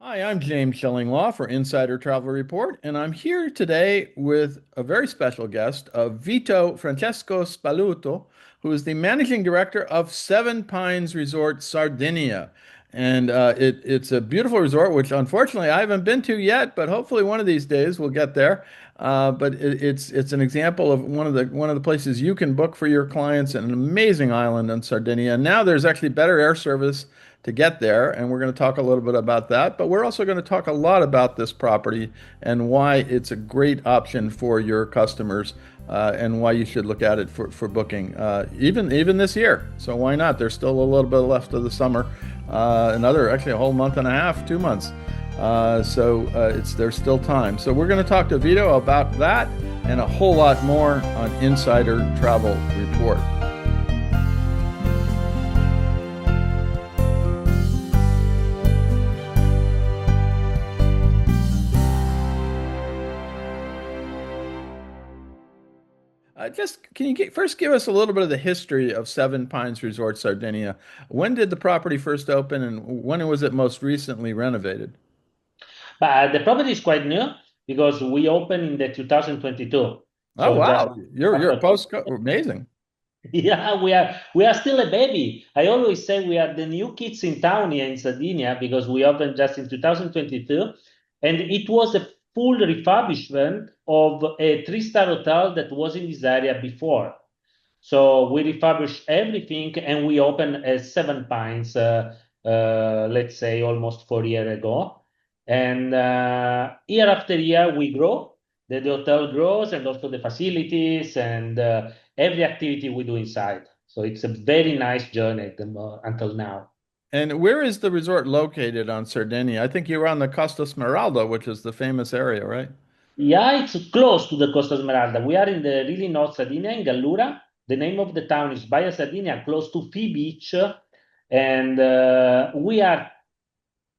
Hi, I'm James Shillinglaw for Insider Travel Report, and I'm here today with a very special guest, Vito Francesco Spaluto, who is the managing director of Seven Pines Resort Sardinia. And it's a beautiful resort, which unfortunately I haven't been to yet, but hopefully one of these days we'll get there. But it's an example of one of the places you can book for your clients, an amazing island on Sardinia. And now there's actually better air service to get there, and we're going to talk a little bit about that. But we're also going to talk a lot about this property and why it's a great option for your customers, and why you should look at it for booking, even this year. So why not? There's still a little bit left of the summer, actually a whole month and a half, 2 months. There's still time. So we're going to talk to Vito about that and a whole lot more on Insider Travel Report. Just can you first give us a little bit of the history of Seven Pines Resort Sardinia? When did the property first open, and when was it most recently renovated? But the property is quite new because we opened in the 2022. Oh So just wow, you're after, post amazing. yeah, we are still a baby. I always say we are the new kids in town here in Sardinia because we opened just in 2022, and it was a full refurbishment of a three-star hotel that was in this area before. So we refurbished everything and we opened Seven Pines, let's say almost 4 years ago. And year after year, we grow. The hotel grows and also the facilities and every activity we do inside. So it's a very nice journey until now. And where is the resort located on Sardinia? I think you're on the Costa Smeralda, which is the famous area, right? Yeah, it's close to the Costa Smeralda. We are in the really North Sardinia, in Gallura. The name of the town is Baia Sardinia, close to Fee Beach. And we are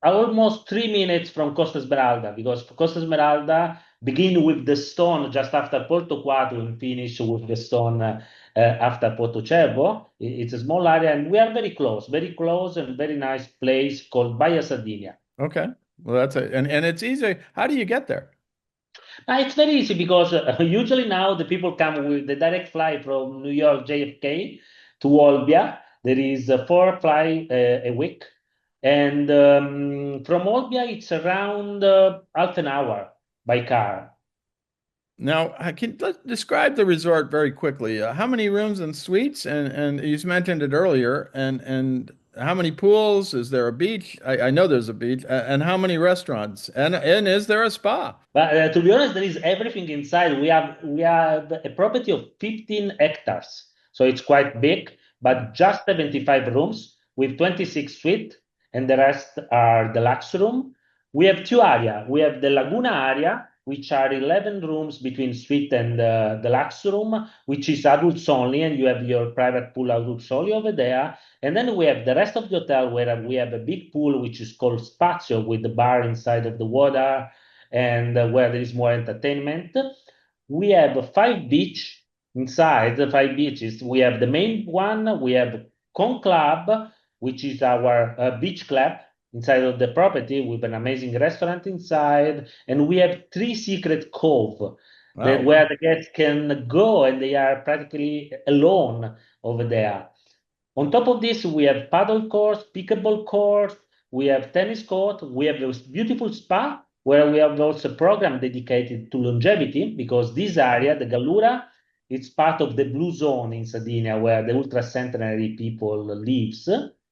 almost 3 minutes from Costa Smeralda because Costa Smeralda begin with the stone just after Porto Quadro and finish with the stone after Porto Cervo. It's a small area and we are very close and very nice place called Baia Sardinia. Okay. Well, and it's easy. How do you get there? It's very easy because usually now the people come with the direct flight from New York JFK to Olbia. There is a four flight a week. And from Olbia, it's around half an hour by car. Now, let's describe the resort very quickly. How many rooms and suites? And you mentioned it earlier. And how many pools? Is there a beach? I know there's a beach. And how many restaurants? And is there a spa? But to be honest, there is everything inside. We have a property of 15 hectares, so it's quite big, but just 75 rooms with 26 suites, and the rest are deluxe room. We have two areas. We have the Laguna area, which are 11 rooms between suite and deluxe room, which is adults only, and you have your private pool adults only over there. And then we have the rest of the hotel where we have a big pool, which is called Spazio, with the bar inside of the water and where there is more entertainment. We have five beach inside the five beaches. We have the main one. We have Con Club, which is our beach club inside of the property with an amazing restaurant inside. And we have three secret cove Oh, where wow. the guests can go and they are practically alone over there. On top of this, we have paddle courts, pickleball courts, we have tennis court, we have this beautiful spa where we have also a program dedicated to longevity because this area, the Gallura, it's part of the blue zone in Sardinia where the ultra centenary people lives.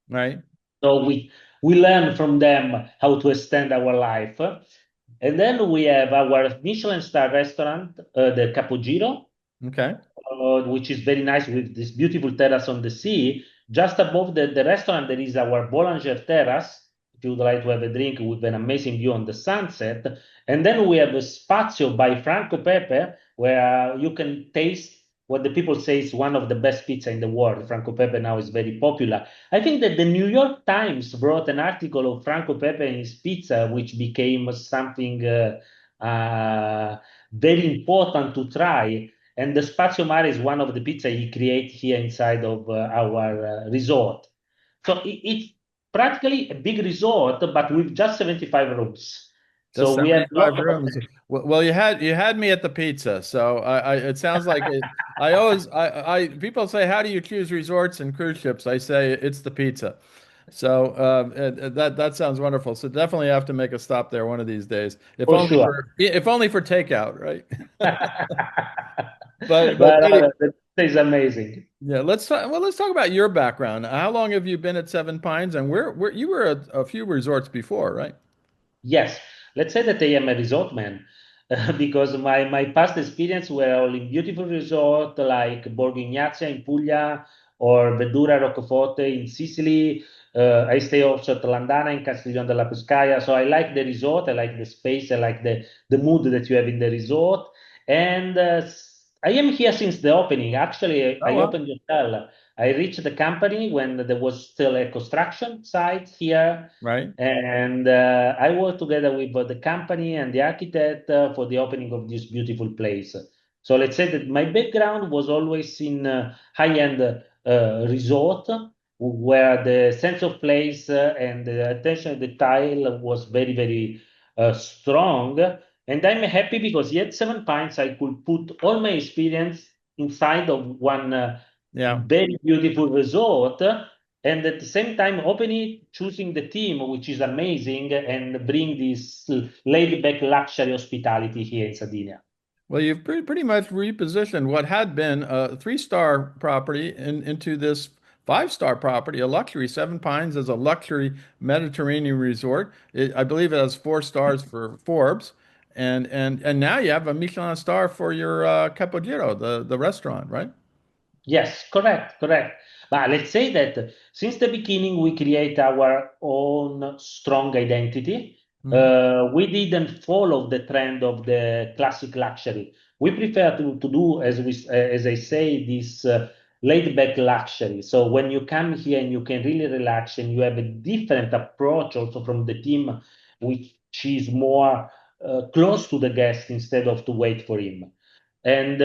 Right. So we learn from them how to extend our life. And then we have our Michelin star restaurant, the Capogiro, Okay. which is very nice with this beautiful terrace on the sea. Just above the restaurant, there is our Bollinger Terrace, if you would like to have a drink with an amazing view on the sunset. And then we have a Spazio by Franco Pepe, where you can taste what the people say is one of the best pizza in the world. Franco Pepe now is very popular. I think that the New York Times brought an article of Franco Pepe and his pizza, which became something very important to try. And the Spazio Mare is one of the pizza he creates here inside of our resort. So practically a big resort, but with just 75 rooms. Just So we have a lot 75 of rooms. Well, you had me at the pizza. So it sounds like it. I always people say, how do you choose resorts and cruise ships? I say it's the pizza. So that sounds wonderful. So definitely have to make a stop there one of these days, for sure. if only for takeout, right? But But anyway, that is amazing. yeah, let's talk about your background. How long have you been at Seven Pines, and where you were at a few resorts before, right? Yes, let's say that I am a resort man because my past experience were all in beautiful resort like Borgo Ignazia in Puglia or Verdura Roccoforte in Sicily. I stay also at Landana in Castiglione della Pescaia. So I like the resort, I like the space, I like the mood that you have in the resort. And I am here since the opening. Actually, Oh I well, opened the hotel. I reached the company when there was still a construction site here right. and I work together with the company and the architect for the opening of this beautiful place. So let's say that my background was always in high-end resort, where the sense of place and the attention to detail was very, very strong. And I'm happy because yet 7 Pines I could put all my experience inside of one Yeah. very beautiful resort and at the same time openly choosing the team which is amazing and bring this laid back luxury hospitality here in Sardinia. Well, you've pretty much repositioned what had been a three-star property into this five-star property, a luxury. Seven Pines is a luxury Mediterranean resort. I believe it has 4 stars for Forbes, and now you have a Michelin star for your Capogiro, the restaurant, right? Yes, correct, correct. But let's say that since the beginning, we create our own strong identity. Hmm. We didn't follow the trend of the classic luxury. We prefer to do, as I say, this laid back luxury. So when you come here and you can really relax and you have a different approach also from the team, which is more close to the guest instead of to wait for him and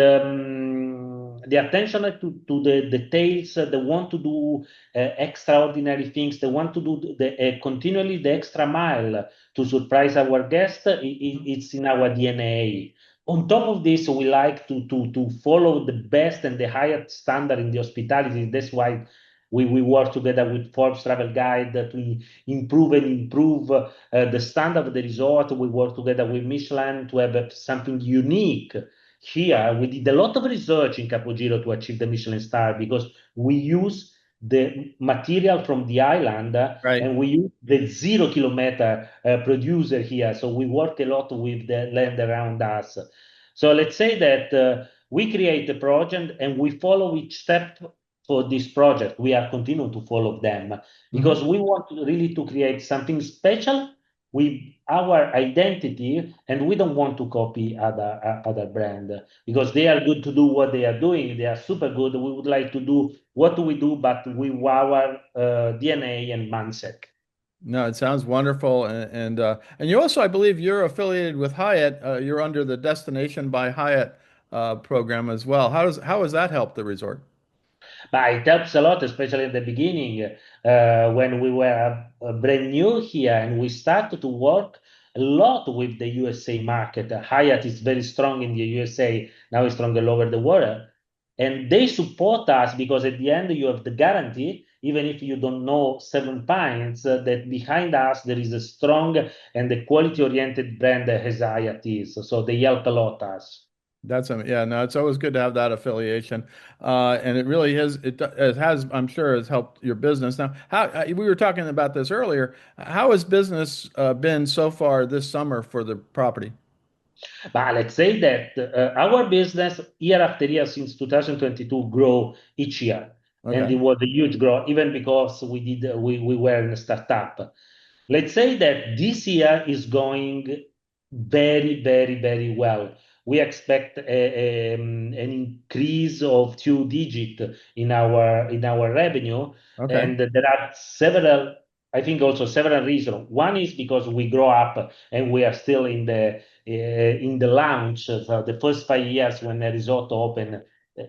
the attention to the details. They want to do extraordinary things. They want to do continually the extra mile to surprise our guests. It's in our DNA. On top of this, we like to follow the best and the highest standard in the hospitality. That's why we work together with Forbes Travel Guide to improve and improve the standard of the resort. We work together with Michelin to have something unique here. We did a lot of research in Capogiro to achieve the Michelin star because we use the material from the island Right. and we use the 0 kilometer producer here. So we work a lot with the land around us. So let's say that we create the project and we follow each step for this project. We are continuing to follow them Hmm. because we want really to create something special with our identity and we don't want to copy other brand because they are good to do what they are doing. They are super good. We would like to do what we do but with our DNA and mindset. No, it sounds wonderful, and you also, I believe, you're affiliated with Hyatt. You're under the Destination by Hyatt program as well. How has that helped the resort? But it helps a lot, especially at the beginning when we were brand new here and we started to work a lot with the USA market. Hyatt is very strong in the USA, now it's strong all over the world. And they support us because at the end you have the guarantee, even if you don't know 7 Pines, that behind us there is a strong and a quality-oriented brand as Hyatt is. So they help a lot us. Yeah, no, it's always good to have that affiliation, and it really it has, I'm sure, has helped your business. Now, how we were talking about this earlier. How has business been so far this summer for the property? But let's say that our business year after year since 2022 grow each year. And Okay. it was a huge growth, even because we were in a startup. Let's say that this year is going very, very, very well. We expect an increase of 2 digit in our revenue, Okay. and there are several, I think, also several reasons. One is because we grow up and we are still in the launch, so the first 5 years when the resort opened,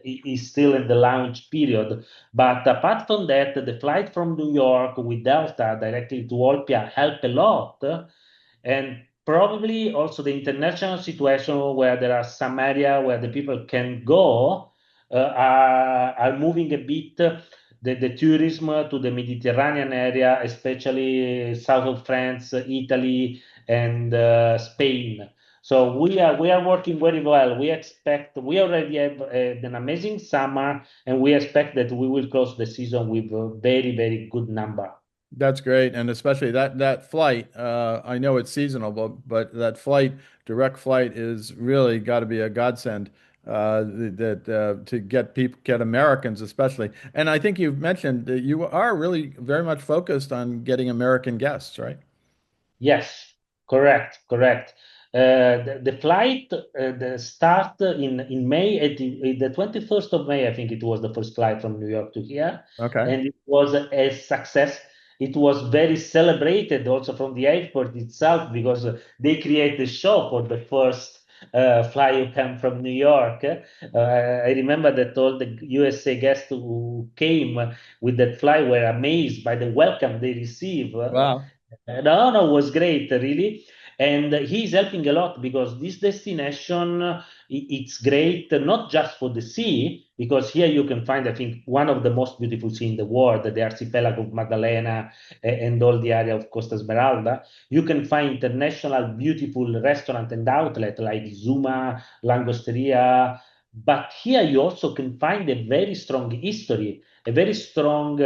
is still in the launch period. But apart from that, the flight from New York with Delta directly to Olpia helped a lot. And probably also the international situation where there are some area where the people can go are moving a bit the tourism to the Mediterranean area, especially south of France, Italy, and Spain. So we are working very well. We already have an amazing summer, and we expect that we will close the season with a very, very good number. That's great, and especially that flight. I know it's seasonal, but that flight, direct flight, is really got to be a godsend. To get people, get Americans especially. And I think you've mentioned that you are really very much focused on getting American guests, right? Yes, correct, correct. The flight the start in May, the 21st of May, I think it was the first flight from New York to here, Okay. and it was a success. It was very celebrated also from the airport itself because they create the show for the first fly who come from New York. I remember that all the USA guests who came with that fly were amazed by the welcome they receive. Wow. No, no, was great, really. And he's helping a lot because this destination, it's great, not just for the sea, because here you can find, I think, one of the most beautiful sea in the world, the archipelago of Maddalena and all the area of Costa Smeralda. You can find international beautiful restaurant and outlet like Zuma, Langosteria. But here you also can find a very strong history, a very strong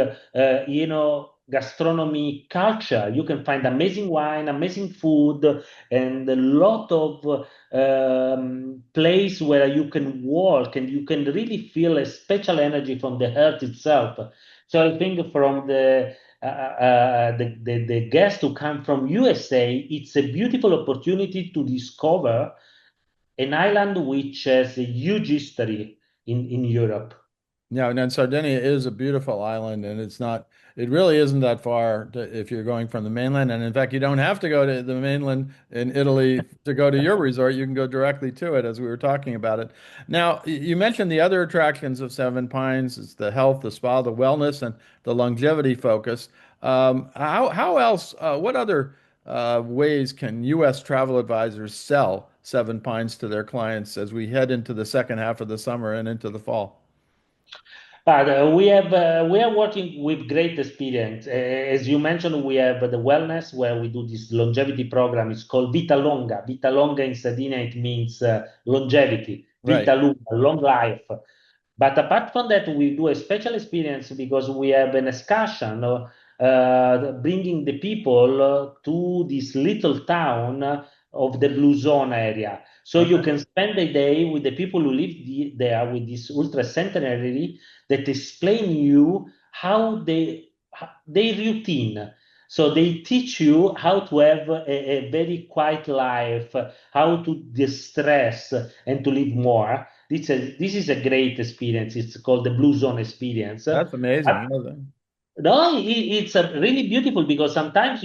gastronomy culture. You can find amazing wine, amazing food, and a lot of place where you can walk and you can really feel a special energy from the earth itself. So I think from the guests who come from USA, it's a beautiful opportunity to discover an island which has a huge history in Europe. Yeah, and then Sardinia is a beautiful island, and it really isn't that far if you're going from the mainland. And in fact, you don't have to go to the mainland in Italy to go to your resort. You can go directly to it, as we were talking about it. Now, you mentioned the other attractions of Seven Pines. It's the health, the spa, the wellness, and the longevity focus. How else, what other ways can U.S. travel advisors sell Seven Pines to their clients as we head into the second half of the summer and into the fall? But we are working with great experience. As you mentioned, we have the wellness where we do this longevity program. It's called Vita Longa. Vita Longa in Sardinia it means longevity, Right. Vita Lunga, long life. But apart from that, we do a special experience because we have an excursion bringing the people to this little town of the Blue Zone area. So you Okay. can spend a day with the people who live there with this ultra centenary that explain you how their routine. So they teach you how to have a very quiet life, how to distress and to live more. This is a great experience. It's called the Blue Zone experience. That's amazing. Yeah. No, it's a really beautiful because sometimes,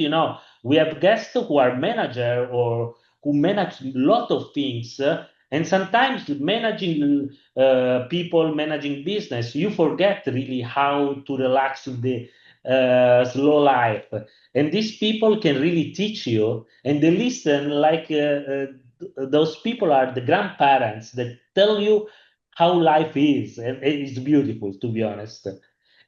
we have guests who are manager or who manage a lot of things, and sometimes managing people, managing business, you forget really how to relax in the slow life. And these people can really teach you, and they listen like those people are the grandparents that tell you how life is, and it's beautiful, to be honest.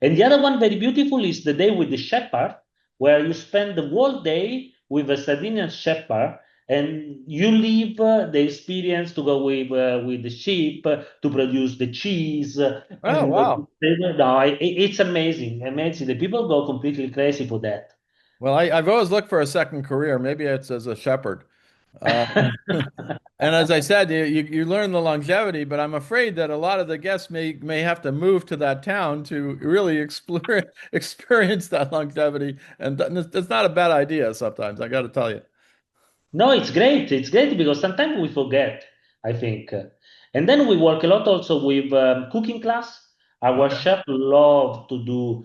And the other one very beautiful is the day with the shepherd, where you spend the whole day with a Sardinian shepherd and you leave the experience to go with the sheep to produce the cheese. Oh, And wow. no, it's amazing, amazing. The people go completely crazy for that. Well, I've always looked for a second career. Maybe it's as a shepherd. Uh, and as I said, you learn the longevity, but I'm afraid that a lot of the guests may have to move to that town to really explore experience that longevity. And it's not a bad idea sometimes, I got to tell you. No, it's great. It's great because sometimes we forget, I think. And then we work a lot also with cooking class. Our Okay. chef love to do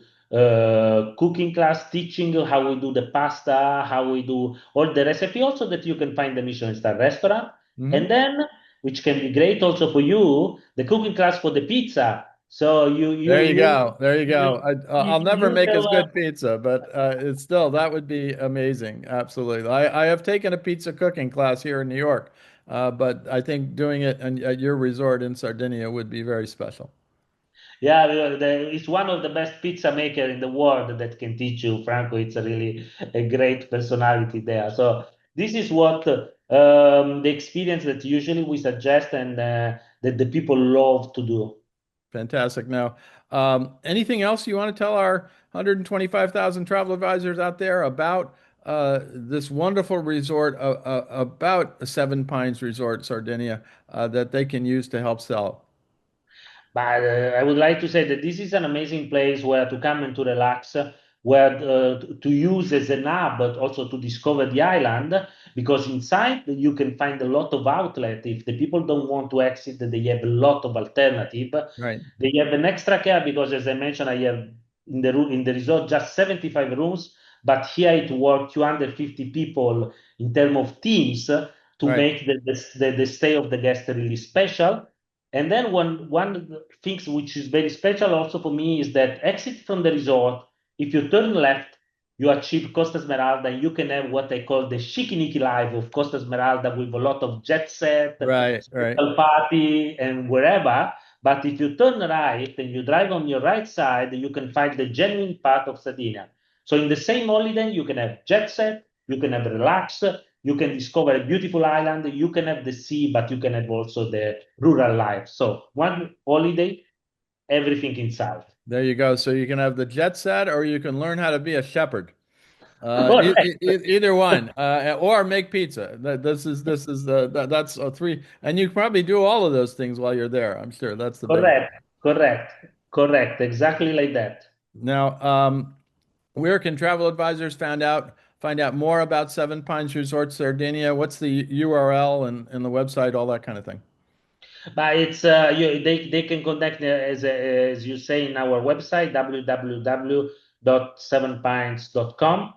cooking class, teaching you how we do the pasta, how we do all the recipe also that you can find the Michelin star restaurant. Hmm. And then which can be great also for you, the cooking class for the pizza. So There you go. There you you go. I'll never use make as the good pizza, but it's still that would be amazing. Absolutely. I have taken a pizza cooking class here in New York, but I think doing it at your resort in Sardinia would be very special. yeah, it's one of the best pizza maker in the world that can teach you. Franco, it's a really a great personality there. So this is what the experience that usually we suggest and that the people love to do. Fantastic. Now, anything else you want to tell our 125,000 travel advisors out there about this wonderful resort, about Seven Pines Resort, Sardinia, that they can use to help sell? But I would like to say that this is an amazing place where to come and to relax, where to use as an hub, but also to discover the island. Because inside you can find a lot of outlet. If the people don't want to exit, they have a lot of alternative. Right. They have an extra care because, as I mentioned, I have in the resort just 75 rooms, but here it works 250 people in terms of teams to Right. make the stay of the guest really special. And then one of the things which is very special also for me is that exit from the resort, if you turn left, you achieve Costa Smeralda and you can have what I call the shikinicky life of Costa Smeralda with a lot of jet set, Right. Right. special party and wherever. But if you turn right and you drive on your right side, you can find the genuine part of Sardinia. So in the same holiday, you can have jet set, you can have relax, you can discover a beautiful island, you can have the sea, but you can have also the rural life. So one holiday, everything inside. There you go. So you can have the jet set, or you can learn how to be a shepherd. Correct. Either one, or make pizza. That's a three, and you probably do all of those things while you're there. I'm sure that's the big one. Correct. Correct. Correct. Exactly like that. Now, where can travel advisors find out more about Seven Pines Resort Sardinia? What's the URL and the website, all that kind of thing? But they can contact as you say in our website www.sevenpines.com,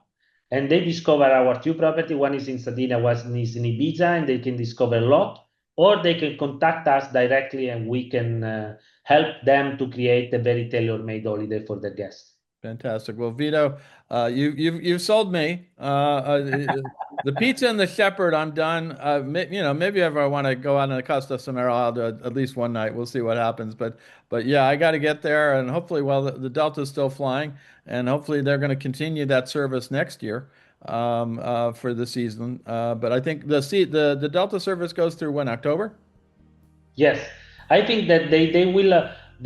and they discover our two property. One is in Sardinia, one is in Ibiza, and they can discover a lot. Or they can contact us directly, and we can help them to create a very tailor-made holiday for the guests. Fantastic. Well, Vito, you've sold me. The pizza and the shepherd, I'm done. Maybe if I want to go on a Costa Samara, I'll do it at least one night. We'll see what happens. But yeah, I got to get there, and hopefully, well, the Delta's still flying, and hopefully they're going to continue that service next year for the season. But I think the Delta service goes through when October. Yes, I think that they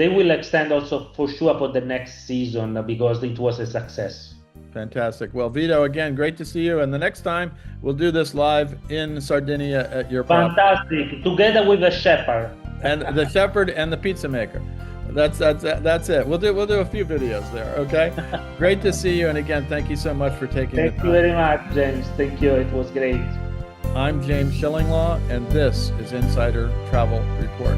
will extend also for sure for the next season because it was a success. Fantastic. Well, Vito, again, great to see you. And the next time we'll do this live in Sardinia at your property. Fantastic, together with the shepherd. And the shepherd and the pizza maker. That's it. We'll do a few videos there. Okay. Great to see you. And again, thank you so much for taking the Thank you time. very much, James. Thank you. It was great. I'm James Shillinglaw, and this is Insider Travel Report.